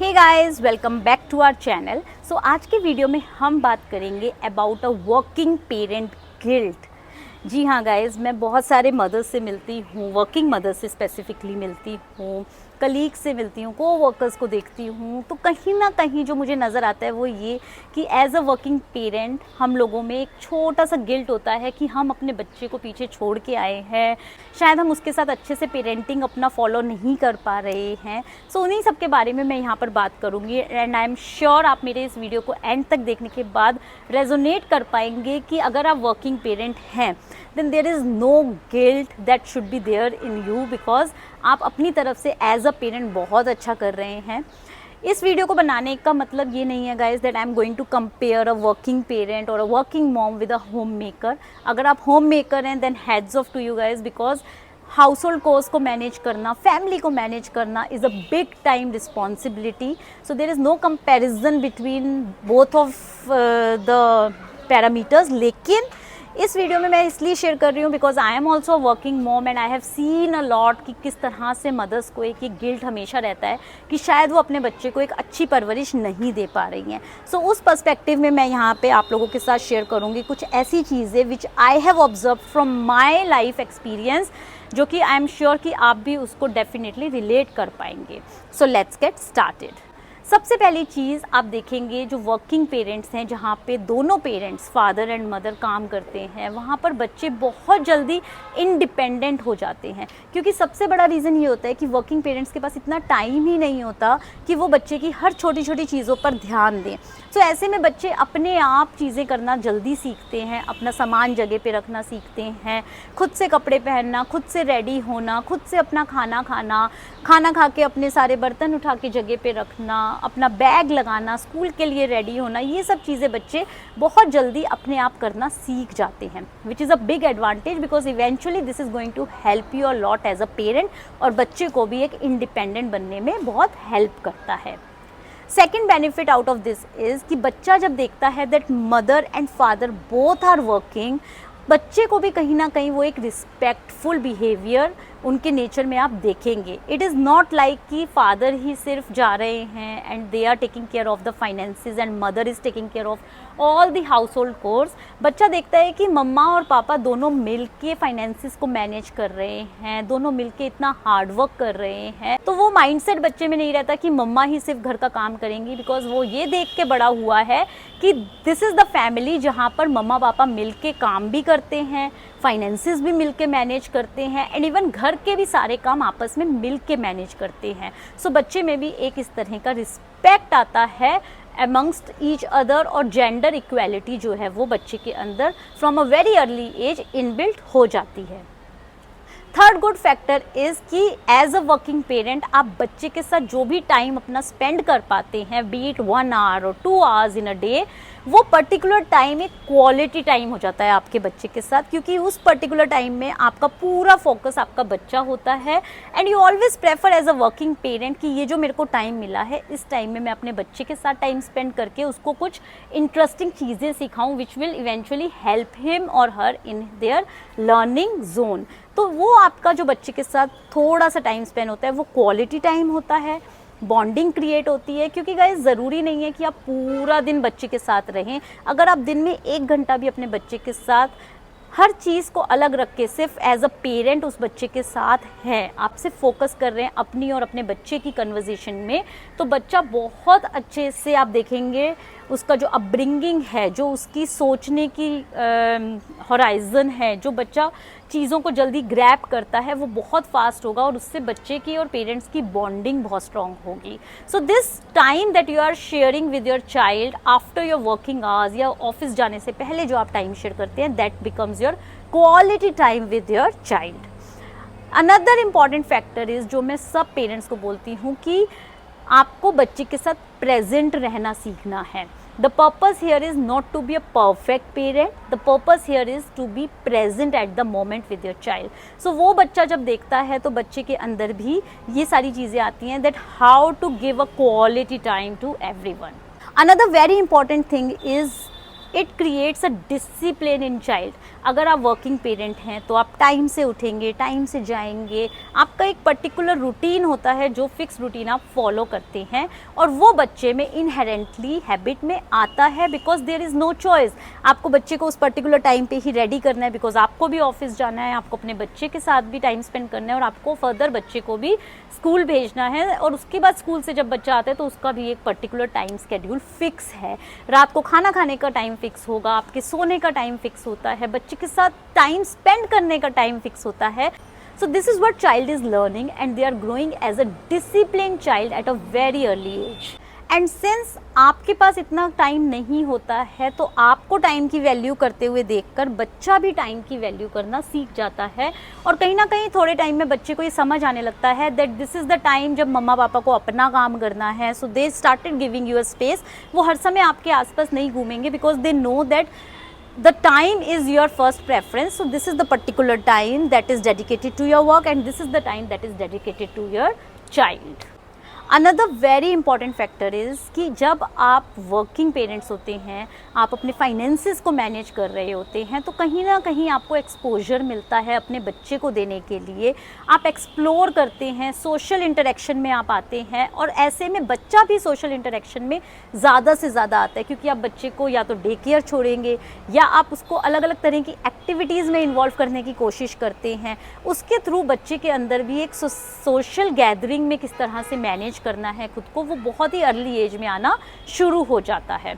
Hey guys, welcome back to our channel. So आज के video में हम बात करेंगे about a working parent guilt. जी हाँ गाइस, मैं बहुत सारे मदर्स से मिलती हूँ, वर्किंग मदर्स से स्पेसिफिकली मिलती हूँ, कलीग से मिलती हूँ, को वर्कर्स को देखती हूँ। तो कहीं ना कहीं जो मुझे नज़र आता है वो ये कि एज अ वर्किंग पेरेंट हम लोगों में एक छोटा सा गिल्ट होता है कि हम अपने बच्चे को पीछे छोड़ के आए हैं, शायद हम उसके साथ अच्छे से पेरेंटिंग अपना फॉलो नहीं कर पा रहे हैं। सो उन्हीं सब के बारे में मैं यहाँ पर बात करूँगी एंड आई एम श्योर आप मेरे इस वीडियो को एंड तक देखने के बाद रेजोनेट कर पाएंगे कि अगर आप वर्किंग पेरेंट हैं then there is no guilt that should be there in you because आप अपनी तरफ से एज अ पेरेंट बहुत अच्छा कर रहे हैं। इस वीडियो को बनाने का मतलब ये नहीं है guys that I am going to compare a working parent और a working mom with a homemaker. अगर आप होम मेकर हैं then heads off to you guys, because household chores को मैनेज करना, फैमिली को manage करना is a big time responsibility. So there is no comparison between both of the parameters. लेकिन इस video में मैं इसलिए शेयर कर रही हूँ because I am also working mom and I have seen a lot कि किस तरह से मदर्स को एक गिल्ट हमेशा रहता है कि शायद वो अपने बच्चे को एक अच्छी परवरिश नहीं दे पा रही हैं। सो उस पर्सपेक्टिव में मैं यहाँ पे आप लोगों के साथ शेयर करूँगी कुछ ऐसी चीज़ें which I have observe from my life experience, जो कि आई एम श्योर कि आप भी उसको डेफिनेटली रिलेट कर पाएंगे। So let's get started. सबसे पहली चीज़ आप देखेंगे जो वर्किंग पेरेंट्स हैं, जहाँ पे दोनों पेरेंट्स फादर एंड मदर काम करते हैं, वहाँ पर बच्चे बहुत जल्दी इंडिपेंडेंट हो जाते हैं। क्योंकि सबसे बड़ा रीज़न ये होता है कि वर्किंग पेरेंट्स के पास इतना टाइम ही नहीं होता कि वो बच्चे की हर छोटी छोटी चीज़ों पर ध्यान दें। तो ऐसे में बच्चे अपने आप चीज़ें करना जल्दी सीखते हैं, अपना सामान जगह पे रखना सीखते हैं, खुद से कपड़े पहनना, खुद से रेडी होना, खुद से अपना खाना खाना, खाना खा के अपने सारे बर्तन उठा के जगह पे रखना, अपना बैग लगाना, स्कूल के लिए रेडी होना, ये सब चीज़ें बच्चे बहुत जल्दी अपने आप करना सीख जाते हैं, which is a big advantage because eventually this is going to help you a lot as a parent, और बच्चे को भी एक इंडिपेंडेंट बनने में बहुत हेल्प करता है। Second benefit out of this is कि बच्चा जब देखता है that mother and father both are working, बच्चे को भी कहीं ना कहीं वो एक रिस्पेक्टफुल बिहेवियर उनके नेचर में आप देखेंगे। इट इज़ नॉट लाइक कि फादर ही सिर्फ जा रहे हैं and they are taking care of the finances and mother is taking care of all the household chores. बच्चा देखता है कि मम्मा और पापा दोनों मिल के फाइनेंसेस को मैनेज कर रहे हैं, दोनों मिल के इतना हार्ड वर्क कर रहे हैं। तो वो माइंडसेट बच्चे में नहीं रहता कि मम्मा ही सिर्फ घर का काम करेंगी, बिकॉज वो ये देख के बड़ा हुआ है कि दिस इज़ द फैमिली जहाँ पर मम्मा पापा मिल के काम भी करते हैं, फाइनेंसेस भी मिल के मैनेज करते हैं एंड इवन घर के भी सारे काम आपस में मिल के मैनेज करते हैं। सो बच्चे में भी एक इस तरह का रिस्पेक्ट आता है अमंगस्ट ईच अदर, और जेंडर इक्वालिटी जो है वो बच्चे के अंदर from a very early age inbuilt हो जाती है। थर्ड गुड फैक्टर इज़ कि एज अ वर्किंग पेरेंट आप बच्चे के साथ जो भी टाइम अपना स्पेंड कर पाते हैं, बी इट 1 आवर और 2 आवर्स इन अ डे, वो पर्टिकुलर टाइम एक क्वालिटी टाइम हो जाता है आपके बच्चे के साथ, क्योंकि उस पर्टिकुलर टाइम में आपका पूरा फोकस आपका बच्चा होता है and you always prefer as a working parent कि ये जो मेरे को टाइम मिला है, इस टाइम में मैं अपने बच्चे के साथ टाइम स्पेंड करके उसको कुछ इंटरेस्टिंग चीज़ें सिखाऊं which will eventually help him और her in their learning zone. तो वो आपका जो बच्चे के साथ थोड़ा सा टाइम स्पेंड होता है वो क्वालिटी टाइम होता है, बॉन्डिंग क्रिएट होती है। क्योंकि गाइस ज़रूरी नहीं है कि आप पूरा दिन बच्चे के साथ रहें। अगर आप दिन में 1 घंटा भी अपने बच्चे के साथ हर चीज़ को अलग रख के सिर्फ एज अ पेरेंट उस बच्चे के साथ हैं, आप सिर्फ फोकस कर रहे हैं अपनी और अपने बच्चे की कन्वर्जेशन में, तो बच्चा बहुत अच्छे से आप देखेंगे उसका जो अपब्रिंगिंग है, जो उसकी सोचने की हॉराइजन है, जो बच्चा चीज़ों को जल्दी ग्रैब करता है, वो बहुत फास्ट होगा और उससे बच्चे की और पेरेंट्स की बॉन्डिंग बहुत स्ट्रांग होगी। So this time that you are sharing with your child after your working hours या ऑफिस जाने से पहले जो आप टाइम शेयर करते हैं, that becomes your quality time with your child. Another important factor is, जो मैं सब पेरेंट्स को बोलती हूँ कि आपको बच्चे के साथ प्रेजेंट रहना सीखना है। The purpose here is not to be a perfect parent. The purpose here is to be present at the moment with your child. So वो बच्चा जब देखता है तो बच्चे के अंदर भी ये सारी चीज़ें आती हैं that how to give a quality time to everyone. Another very important thing is it creates a discipline in child. अगर आप वर्किंग पेरेंट हैं तो आप टाइम से उठेंगे, टाइम से जाएंगे, आपका एक पर्टिकुलर रूटीन होता है जो फिक्स रूटीन आप फॉलो करते हैं और वो बच्चे में इनहेरेंटली हैबिट में आता है because there is no choice. आपको बच्चे को उस पर्टिकुलर टाइम पे ही रेडी करना है बिकॉज आपको भी ऑफिस जाना है, आपको अपने बच्चे के साथ भी टाइम स्पेंड करना है और आपको फर्दर बच्चे को भी स्कूल भेजना है और उसके बाद स्कूल से जब बच्चा आता है तो उसका भी एक पर्टिकुलर टाइम स्केड्यूल फिक्स है। रात को खाना खाने का टाइम फिक्स होगा, आपके सोने का टाइम फिक्स होता है, बच्चे के साथ टाइम स्पेंड करने का टाइम फिक्स होता है। So this is what child is learning and they are growing as a disciplined child at a very early age. And since आपके पास इतना टाइम नहीं होता है तो आपको टाइम की वैल्यू करते हुए देखकर बच्चा भी टाइम की वैल्यू करना सीख जाता है और कहीं ना कहीं थोड़े टाइम में बच्चे को ये समझ आने लगता है that this is the time जब मम्मा पापा को अपना काम करना है। So they started giving you a space. वो हर समय आपके आसपास नहीं घूमेंगे because they know that the time is your first preference. So this is the particular time that is dedicated to your work and this is the time that is dedicated to your child. Another very important factor is कि जब आप working parents होते हैं, आप अपने finances को manage कर रहे होते हैं तो कहीं ना कहीं आपको एक्सपोजर मिलता है अपने बच्चे को देने के लिए। आप एक्सप्लोर करते हैं, सोशल इंटरेक्शन में आप आते हैं और ऐसे में बच्चा भी सोशल इंटरेक्शन में ज़्यादा से ज़्यादा आता है क्योंकि आप बच्चे को या तो डे केयर छोड़ेंगे या आप उसको अलग अलग तरह की एक्टिविटीज़ में इन्वॉल्व करने की कोशिश करते हैं। उसके थ्रू बच्चे के अंदर भी एक सोशल गैदरिंग में किस तरह से मैनेज करना है खुद को, वो बहुत ही अर्ली एज में आना शुरू हो जाता है।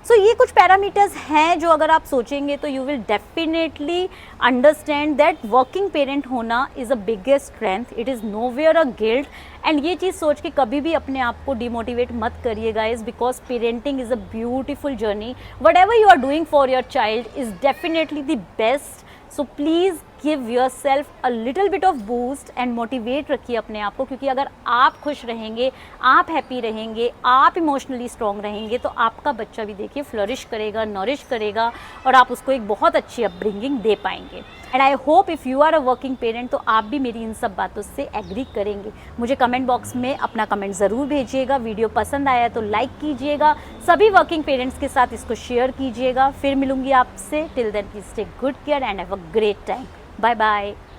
सो ये कुछ पैरामीटर्स हैं जो अगर आप सोचेंगे तो you will definitely understand that working parent होना is a biggest strength, it is nowhere a guilt. And ये चीज़ सोच के कभी भी अपने आप को डिमोटिवेट मत करिएगा is because parenting is a beautiful journey. Whatever you are doing for your child is definitely the best. So please give yourself a little bit of boost and motivate रखिए अपने आप को क्योंकि अगर आप खुश रहेंगे, आप हैप्पी रहेंगे, आप इमोशनली स्ट्रॉन्ग रहेंगे तो आपका बच्चा भी देखिए फ्लरिश करेगा, नरिश करेगा और आप उसको एक बहुत अच्छी अपब्रिंगिंग दे पाएंगे। And I hope if you are a working parent तो आप भी मेरी इन सब बातों से एग्री करेंगे। मुझे कमेंट बॉक्स में अपना कमेंट ज़रूर भेजिएगा। वीडियो पसंद आया तो लाइक कीजिएगा, सभी वर्किंग पेरेंट्स के साथ इसको शेयर कीजिएगा। फिर मिलूंगी आपसे, till then please take good care and have a great time. Bye bye.